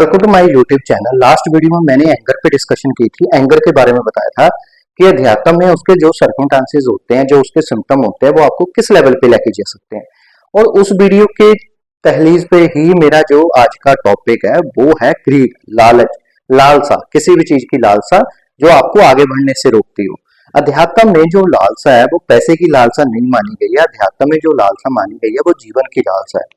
Welcome to my YouTube channel. Last video में मैंने anger पे डिस्कशन की थी। एंगर के बारे में बताया था कि अध्यात्म में उसके जो सर्कमस्टांसेस होते हैं, जो उसके सिम्टम होते हैं, वो आपको किस लेवल पे लेके जा सकते हैं। और उस वीडियो के तहलीज पे ही मेरा जो आज का टॉपिक है वो है ग्रीड, लालच, लालसा, किसी भी चीज की लालसा जो आपको आगे बढ़ने से रोकती हो। अध्यात्म में जो लालसा है वो पैसे की लालसा नहीं मानी गई है। अध्यात्म में जो लालसा मानी गई है वो जीवन की लालसा है,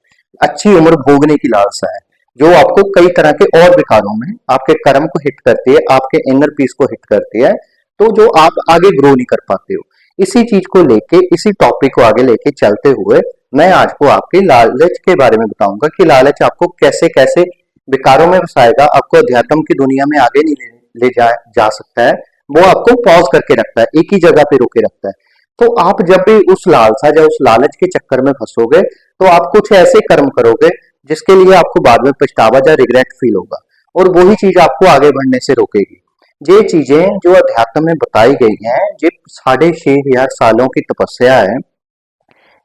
अच्छी उम्र भोगने की लालसा है, जो आपको कई तरह के और विकारों में आपके कर्म को हिट करती है, आपके इनर पीस को हिट करती है, तो जो आप आगे ग्रो नहीं कर पाते हो। इसी चीज को लेके, इसी टॉपिक को आगे लेके चलते हुए मैं आज को आपके लालच के बारे में बताऊंगा कि लालच आपको कैसे कैसे विकारों में फंसाएगा, आपको अध्यात्म की दुनिया में आगे नहीं ले जा सकता है, वो आपको पॉज करके रखता है, एक ही जगह पे रोके रखता है। तो आप जब भी उस लालसा या उस लालच के चक्कर में फंसोगे तो आप कुछ ऐसे कर्म करोगे जिसके लिए आपको बाद में पछतावा या रिग्रेट फील होगा, और वही चीज आपको आगे बढ़ने से रोकेगी। ये चीजें जो अध्यात्म में बताई गई हैं, ये 6,500 सालों की तपस्या है,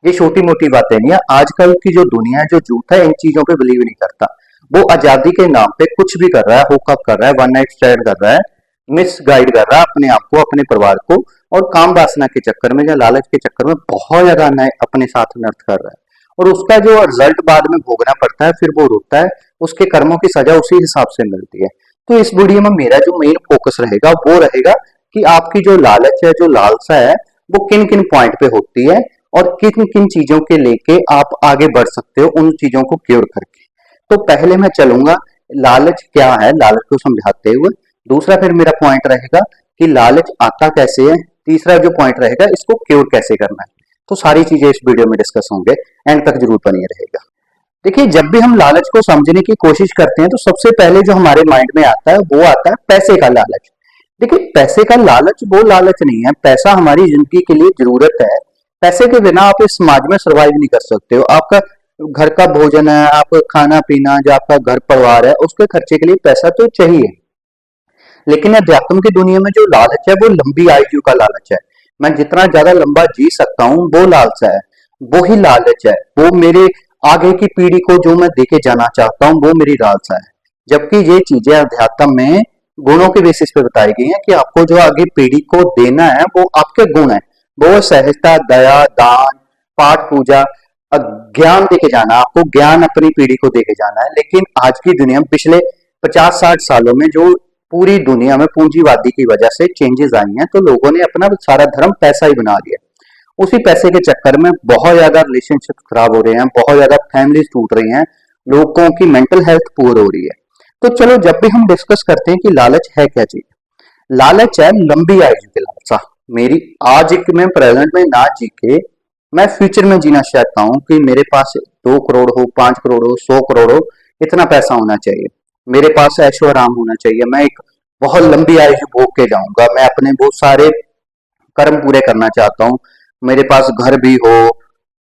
ये छोटी मोटी बातें नहीं है। आजकल की जो दुनिया है, जो झूठ है, इन चीजों पे बिलीव नहीं करता। वो आजादी के नाम पे कुछ भी कर रहा है, हुकअप कर रहा है, वन नाइट स्टैंड कर रहा है, मिस गाइड कर रहा है अपने आप को, अपने परिवार को, और काम वासना के चक्कर में या लालच के चक्कर में बहुत ज्यादा अन्याय अपने साथ अनर्थ कर रहा है, और उसका जो रिजल्ट बाद में भोगना पड़ता है, फिर वो रोता है, उसके कर्मों की सजा उसी हिसाब से मिलती है। तो इस वीडियो में मेरा जो मेन फोकस रहेगा वो रहेगा कि आपकी जो लालच है, जो लालसा है, वो किन किन पॉइंट पे होती है और किन किन चीजों के लेके आप आगे बढ़ सकते हो, उन चीजों को क्योर करके। तो पहले मैं चलूंगा लालच क्या है, लालच को समझाते हुए। दूसरा फिर मेरा पॉइंट रहेगा कि लालच आता कैसे है। तीसरा जो पॉइंट रहेगा, इसको क्योर कैसे करना है। तो सारी चीजें इस वीडियो में डिस्कस होंगे, एंड तक जरूर बने रहेगा। देखिए, जब भी हम लालच को समझने की कोशिश करते हैं तो सबसे पहले जो हमारे माइंड में आता है वो आता है पैसे का लालच। देखिए, पैसे का लालच वो लालच नहीं है। पैसा हमारी जिंदगी के लिए जरूरत है। पैसे के बिना आप इस समाज में सरवाइव नहीं कर सकते हो। आपका घर का भोजन है, आपका खाना पीना, जो आपका घर परिवार है, उसके खर्चे के लिए पैसा तो चाहिए। लेकिन अध्यात्म की दुनिया में जो लालच है वो लंबी आयु का लालच है। मैं जितना ज्यादा लंबा जी सकता हूँ वो लालसा है, वो ही लालच है। वो मेरे आगे की पीढ़ी को जो मैं देके जाना चाहता हूँ वो मेरी लालसा है। जबकि ये चीजें अध्यात्म में गुणों के बेसिस पे बताई गई हैं कि आपको जो आगे पीढ़ी को देना है वो आपके गुण है। वो सहजता, दया, दान, पाठ पूजा, ज्ञान देके जाना, आपको ज्ञान अपनी पीढ़ी को देके जाना है। लेकिन आज की दुनिया में पिछले 50-60 सालों में जो पूरी दुनिया में पूंजीवादी की वजह से चेंजेस आई हैं, तो लोगों ने अपना सारा धर्म पैसा ही बना लिया। उसी पैसे के चक्कर में बहुत ज्यादा रिलेशनशिप खराब हो रहे हैं, बहुत ज्यादा फैमिली टूट रही हैं, लोगों की मेंटल हेल्थ पुअर हो रही है। तो चलो, जब भी हम डिस्कस करते हैं कि लालच है क्या चीज, लालच है लंबी आयु की लालसा। मेरी आज एक मैं प्रेजेंट में ना जी के मैं फ्यूचर में जीना चाहता हूँ कि मेरे पास 2 करोड़ हो, 5 करोड़ हो, 100 करोड़ हो, इतना पैसा होना चाहिए, मेरे पास ऐशो आराम होना चाहिए, मैं एक बहुत लंबी आयु भोग के जाऊंगा, मैं अपने बहुत सारे कर्म पूरे करना चाहता हूँ, मेरे पास घर भी हो,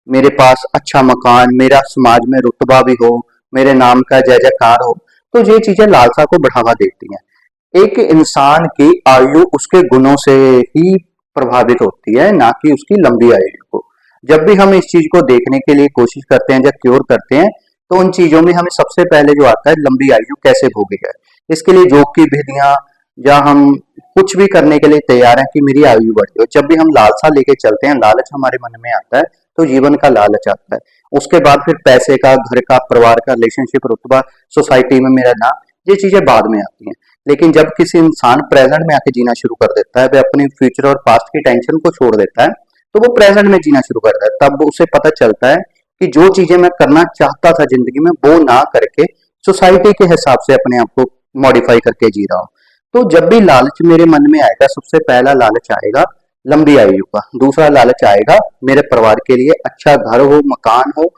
मेरे पास अच्छा मकान, मेरा समाज में रुतबा भी हो, मेरे नाम का जय जयकार हो। तो ये चीजें लालसा को बढ़ावा देती हैं। एक इंसान की आयु उसके गुणों से ही प्रभावित होती है, ना कि उसकी लंबी आयु को। जब भी हम इस चीज को देखने के लिए कोशिश करते हैं या क्योर करते हैं, तो उन चीजों में हमें सबसे पहले जो आता है लंबी आयु कैसे भोगेगा। इसके लिए योग की विधियां, या हम कुछ भी करने के लिए तैयार हैं कि मेरी आयु बढ़े। जब भी हम लालसा लेके चलते हैं, लालच हमारे मन में आता है, तो जीवन का लालच आता है। उसके बाद फिर पैसे का, घर का, परिवार का, रिलेशनशिप, रुतबा, सोसाइटी में मेरा नाम, ये चीजें बाद में आती हैं। लेकिन जब किसी इंसान प्रेजेंट में आके जीना शुरू कर देता है, वह अपने फ्यूचर और पास्ट की टेंशन को छोड़ देता है, तो वो प्रेजेंट में जीना शुरू करता है। तब उसे पता चलता है कि जो चीजें मैं करना चाहता था जिंदगी में, वो ना करके सोसाइटी के हिसाब से अपने आप को मॉडिफाई करके जी रहा हूँ। तो जब भी लालच मेरे मन में आएगा, सबसे पहला लालच आएगा लंबी आयु का। दूसरा लालच आएगा मेरे परिवार के लिए अच्छा घर हो, मकान हो,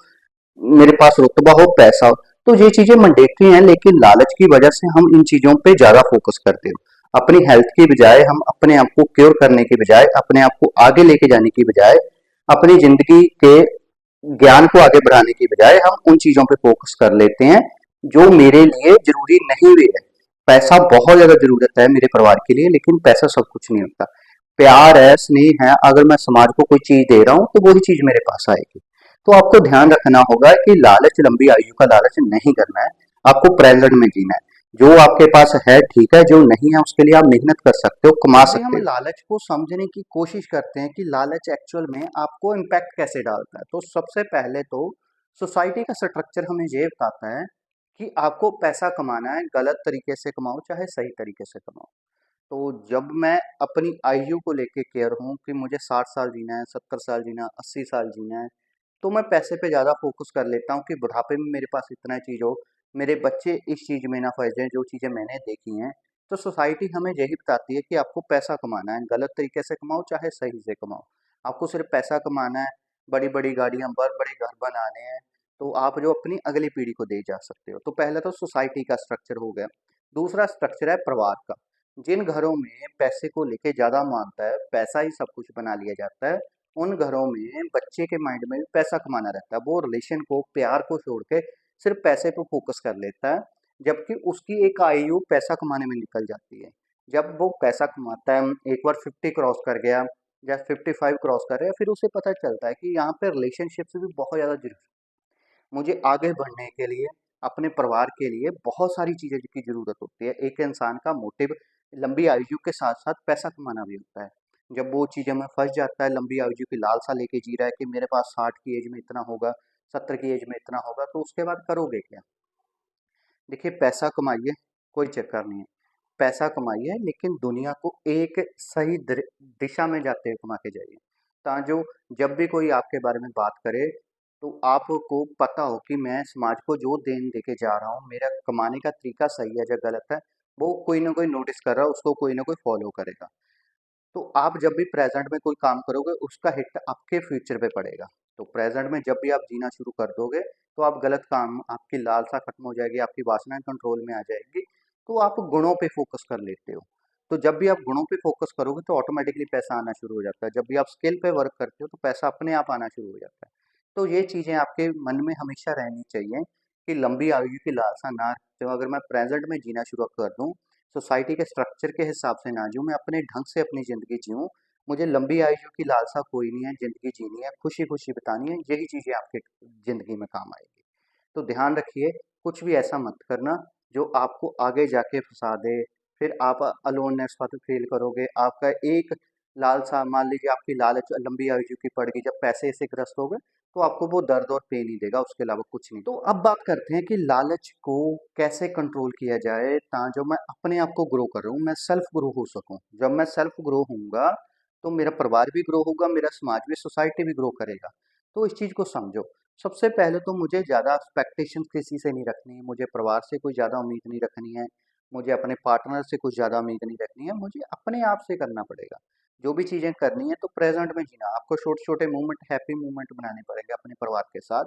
मेरे पास रुतबा हो, पैसा हो। तो ये चीजें मैंडेटरी हैं, लेकिन लालच की वजह से हम इन चीजों पे ज्यादा फोकस करते हो। अपनी हेल्थ की बजाय, हम अपने आप को क्योर करने की बजाय, अपने आप को आगे लेके जाने की बजाय, अपनी जिंदगी के ज्ञान को आगे बढ़ाने की बजाय हम उन चीजों पे फोकस कर लेते हैं जो मेरे लिए जरूरी नहीं भी है। पैसा बहुत ज्यादा जरूरत है मेरे परिवार के लिए, लेकिन पैसा सब कुछ नहीं होता। प्यार है, स्नेह है, अगर मैं समाज को कोई चीज दे रहा हूँ तो वही चीज मेरे पास आएगी। तो आपको ध्यान रखना होगा कि लालच, लंबी आयु का लालच नहीं करना है, आपको प्रेजेंट में जीना है। जो आपके पास है ठीक है, जो नहीं है उसके लिए आप मेहनत कर सकते हो, कमा जब भी सकते हम हो। लालच को समझने की कोशिश करते हैं कि लालच एक्चुअल में आपको इम्पैक्ट कैसे डालता है, तो सबसे पहले तो सोसाइटी का स्ट्रक्चर हमें ये बताता है कि आपको पैसा कमाना है, गलत तरीके से कमाओ चाहे सही तरीके से कमाओ। तो जब मैं अपनी आयु को लेके केयर हूँ कि मुझे 60 साल जीना है, 70 साल जीना है, 80 साल जीना है, तो मैं पैसे पे ज़्यादा फोकस कर लेता हूँ कि बुढ़ापे में मेरे पास इतना चीज़ हो, मेरे बच्चे इस चीज़ में ना फंस जाएँ जो चीज़ें मैंने देखी हैं। तो सोसाइटी हमें यही बताती है कि आपको पैसा कमाना है, गलत तरीके से कमाओ चाहे सही से कमाओ। आपको सिर्फ पैसा कमाना है, बड़ी-बड़ी गाड़ियाँ, बड़े-बड़े घर बनाने हैं, तो आप जो अपनी अगली पीढ़ी को दे जा सकते हो। तो पहला तो सोसाइटी का स्ट्रक्चर हो गया। दूसरा स्ट्रक्चर है परिवार का। जिन घरों में पैसे को लेके ज़्यादा मानता है, पैसा ही सब कुछ बना लिया जाता है, उन घरों में बच्चे के माइंड में भी पैसा कमाना रहता है। वो रिलेशन को, प्यार को छोड़ के सिर्फ पैसे पे फोकस कर लेता है, जबकि उसकी एक आयु पैसा कमाने में निकल जाती है। जब वो पैसा कमाता है, एक बार 50 क्रॉस कर गया या 55 क्रॉस कर गया, फिर उसे पता चलता है कि यहाँ पे रिलेशनशिप से भी बहुत ज़्यादा ज़रूरी, मुझे आगे बढ़ने के लिए, अपने परिवार के लिए बहुत सारी चीज़ें की ज़रूरत होती है। एक इंसान का मोटिव लंबी आयु के साथ-साथ पैसा कमाना भी होता है। जब वो चीज़ों में फँस जाता है, लंबी आयु की लालसा लेके जी रहा है कि मेरे पास 60 की एज में इतना होगा, 70 की एज में इतना होगा, तो उसके बाद करोगे क्या? देखिए, पैसा कमाइए, कोई चक्कर नहीं है। पैसा कमाइए लेकिन दुनिया को एक सही दिशा में जाते हुए कमा के जाइए। जो जब भी कोई आपके बारे में बात करे, तो आपको पता हो कि मैं समाज को जो देन दे के जा रहा हूँ, मेरा कमाने का तरीका सही है या गलत है, वो कोई ना कोई नोटिस कर रहा है, उसको कोई ना कोई फॉलो करेगा। तो आप जब भी प्रेज़ेंट में कोई काम करोगे, उसका हिट आपके फ्यूचर पे पड़ेगा। तो प्रेज़ेंट में जब भी आप जीना शुरू कर दोगे, तो आप गलत काम, आपकी लालसा खत्म हो जाएगी, आपकी वासनाएँ कंट्रोल में आ जाएँगी, तो आप गुणों पे फ़ोकस कर लेते हो। तो जब भी आप गुणों पे फ़ोकस करोगे, तो ऑटोमैटिकली पैसा आना शुरू हो जाता है। जब भी आप स्किल पे वर्क करते हो, तो पैसा अपने आप आना शुरू हो जाता है। तो ये चीज़ें आपके मन में हमेशा रहनी चाहिए कि लंबी आयु की लालसा ना रखते हो। अगर मैं प्रेज़ेंट में जीना शुरू कर दूँ, सोसाइटी के स्ट्रक्चर के हिसाब से ना जीऊँ, मैं अपने ढंग से अपनी ज़िंदगी जीऊँ। मुझे लंबी आयु की लालसा कोई नहीं है, ज़िंदगी जीनी है, खुशी-खुशी बितानी है, यही चीज़ें आपके ज़िंदगी में काम आएगी। तो ध्यान रखिए, कुछ भी ऐसा मत करना जो आपको आगे जाके फँसा दे, फिर आप अलोननेस फ़ील करोगे। आपका एक लालसा, मान लीजिए आपकी लालच लंबी आयु की पड़ गई, जब पैसे से ग्रस्त हो गए, तो आपको वो दर्द और पेन ही देगा, उसके अलावा कुछ नहीं। तो अब बात करते हैं कि लालच को कैसे कंट्रोल किया जाए, जो मैं अपने आप को ग्रो कर रहा हूँ, मैं सेल्फ ग्रो हो सकूँ। जब मैं सेल्फ ग्रो होऊँगा, तो मेरा परिवार भी ग्रो होगा, मेरा समाज भी, सोसाइटी भी ग्रो करेगा। तो इस चीज़ को समझो। सबसे पहले तो मुझे ज़्यादा एक्सपेक्टेशंस किसी से नहीं रखनी है, मुझे परिवार से कोई ज़्यादा उम्मीद नहीं रखनी है, मुझे अपने पार्टनर से कुछ ज़्यादा उम्मीद नहीं रखनी है, मुझे अपने आप से करना पड़ेगा। जो भी चीज़ें करनी है तो प्रेज़ेंट में जीना, आपको छोटे-छोटे मोमेंट, हैप्पी मोमेंट बनाने पड़ेंगे अपने परिवार के साथ।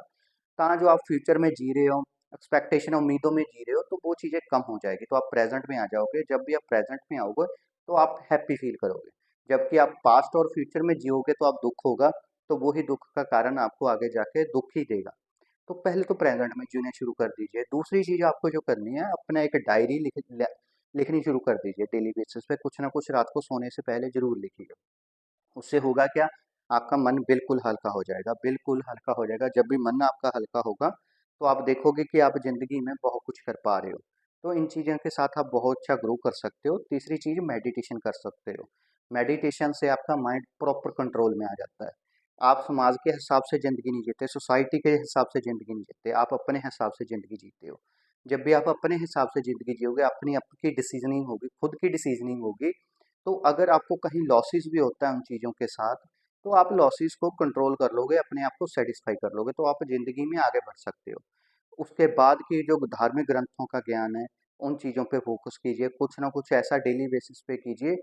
जो आप फ्यूचर में जी रहे हो, एक्सपेक्टेशन, उम्मीदों में जी रहे हो, तो वो चीज़ें कम हो जाएगी, तो आप प्रेज़ेंट में आ जाओगे। जब भी आप प्रेज़ेंट में आओगे, तो आप हैप्पी फ़ील करोगे। जबकि आप पास्ट और फ्यूचर में जियोगे तो आप दुःख होगा, तो वो ही दुःख का कारण आपको आगे जाके दुःख ही देगा। तो पहले तो प्रेज़ेंट में जीना शुरू कर दीजिए। दूसरी चीज़ आपको जो करनी है, अपना एक डायरी लिखनी शुरू कर दीजिए डेली बेसिस पे, कुछ ना कुछ रात को सोने से पहले ज़रूर लिखिएगा। उससे होगा क्या, आपका मन बिल्कुल हल्का हो जाएगा, बिल्कुल हल्का हो जाएगा। जब भी मन आपका हल्का होगा, तो आप देखोगे कि आप ज़िंदगी में बहुत कुछ कर पा रहे हो। तो इन चीज़ों के साथ आप बहुत अच्छा ग्रो कर सकते हो। तीसरी चीज़, मेडिटेशन कर सकते हो। मेडिटेशन से आपका माइंड प्रॉपर कंट्रोल में आ जाता है। आप समाज के हिसाब से ज़िंदगी नहीं जीते, सोसाइटी के हिसाब से ज़िंदगी नहीं जीते, आप अपने हिसाब से ज़िंदगी जीते हो। जब भी आप अपने हिसाब से ज़िंदगी जियोगे, अपनी आपकी डिसीज़निंग होगी, खुद की डिसीज़निंग होगी, तो अगर आपको कहीं लॉसेस भी होता है उन चीज़ों के साथ, तो आप लॉसेस को कंट्रोल कर लोगे, अपने आप को सैटिस्फाई कर लोगे, तो आप ज़िंदगी में आगे बढ़ सकते हो। उसके बाद की जो धार्मिक ग्रंथों का ज्ञान है, उन चीज़ों पे फ़ोकस कीजिए, कुछ ना कुछ ऐसा डेली बेसिस पे कीजिए,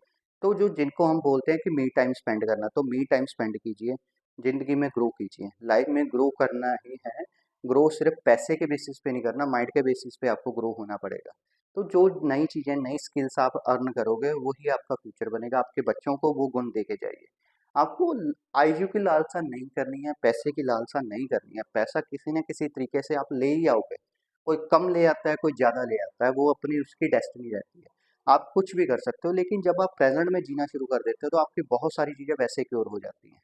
तो जो जिनको हम बोलते हैं कि मी टाइम स्पेंड करना, तो मी टाइम स्पेंड कीजिए, ज़िंदगी में ग्रो कीजिए। लाइफ में ग्रो करना ही है, ग्रो सिर्फ़ पैसे के बेसिस पे नहीं करना, माइंड के बेसिस पे आपको ग्रो होना पड़ेगा। तो जो नई चीज़ें, नई स्किल्स आप अर्न करोगे, वही आपका फ्यूचर बनेगा। आपके बच्चों को वो गुण दे के जाइए। आपको आईक्यू की लालसा नहीं करनी है, पैसे की लालसा नहीं करनी है। पैसा किसी न किसी तरीके से आप ले ही आओगे। कोई कम ले आता है, कोई ज़्यादा ले आता है, वो अपनी उसकी डेस्टिनी रहती है। आप कुछ भी कर सकते हो, लेकिन जब आप प्रेज़ेंट में जीना शुरू कर देते हो, तो आपकी बहुत सारी चीज़ें वैसे क्योर हो जाती हैं।